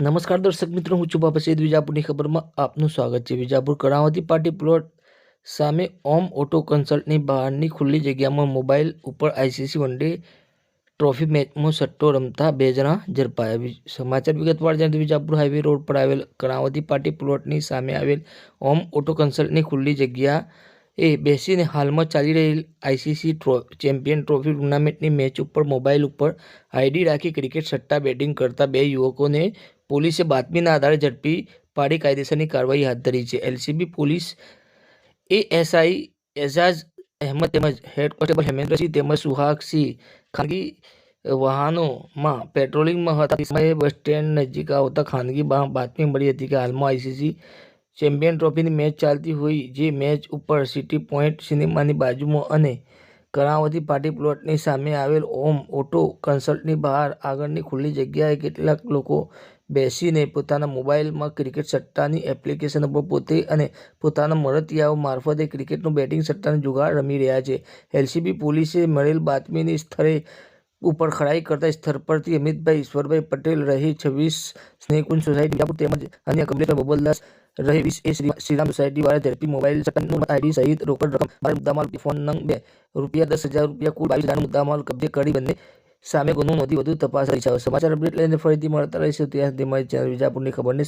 નમસ્કાર દર્શક મિત્રો, હું છું બાબા સૈદ. વિજાપુરની ખબરમાં આપનું સ્વાગત છે. વિજાપુર કર્ણાવતી પાર્ટી પ્લોટ સામે ઓમ ઓટો કન્સલ્ટની બહારની ખુલ્લી જગ્યામાં મોબાઈલ ઉપર આઈસીસી વન ડે ટ્રોફી મેચમાં સટ્ટો રમતા 2 જણા ઝડપાયા. સમાચાર વિગતવાર જણાવીએ. વિજાપુર હાઈવે રોડ પર આવેલ કર્ણાવતી પાર્ટી પ્લોટની સામે આવેલ ઓમ ઓટો કન્સલ્ટની ખુલ્લી જગ્યાએ બેસીને હાલમાં ચાલી રહેલ આઈસીસી ચેમ્પિયન ટ્રોફી ટુર્નામેન્ટની મેચ ઉપર મોબાઈલ ઉપર આઈડી રાખી ક્રિકેટ સટ્ટા બેટિંગ કરતા 2 યુવકોને પોલીસે બાતમીના આધારે ઝડપી પાડી કાયદેસરની કાર્યવાહી હાથ ધરી છે. LCB police ASI Ejaz Ahmed તેમજ હેડ કોન્સ્ટેબલ હેમેન્દ્રસિંહ તેમજ સુહાગસિંહ ખાનગી વાહનોમાં પેટ્રોલિંગમાં હતા તે સમયે બસ સ્ટેન્ડ નજીક આવતા ખાનગી બાતમી મળી હતી કે હાલમાં આઈસીસી ચેમ્પિયન ટ્રોફીની મેચ ચાલતી હોય, જે મેચ ઉપર સિટી પોઈન્ટ સિનેમાની બાજુમાં અને કર્ણાવતી પાર્ટી પ્લોટની સામે આવેલ ઓમ ઓટો કન્સલ્ટની બહાર આગળની ખુલ્લી જગ્યાએ કેટલાક લોકો બેસીને પોતાના મોબાઈલમાં ક્રિકેટ સટ્ટાની એપ્લિકેશન પર પોતે અને પોતાના મળતિયાઓ મારફતે ક્રિકેટનું બેટિંગ સટ્ટાનું જુગાર રમી રહ્યા છે. એલસીબી પોલીસે મળેલ બાતમીની સ્થળે ઉપર ખરાઈ કરતા સ્થળ પરથી અમિતભાઈ ઈશ્વરભાઈ પટેલ રહી 26 સ્નેહકુંજ સોસાયટી વિજાપુર તેમજ અન્ય કમલેશ બબલદાસ રહી 20 શ્રીરામ સોસાયટી વાળા ઝડપી મોબાઈલ સટ્ટાનું આઈડી સહિત રોકડ રકમ 12 મુદ્દામાલ ફોન નંગ 2 ₹10,000 કુલ 22,000 મુદ્દામાલ કબ્જે કરી બંને સામે ગુનો નોંધી વધુ તપાસ કરી છે. સમાચાર અપડેટ લઈને ફરીથી મળતા રહીશું. ત્યાં સુધી મારી ચેનલ વિજાપુરની ખબરને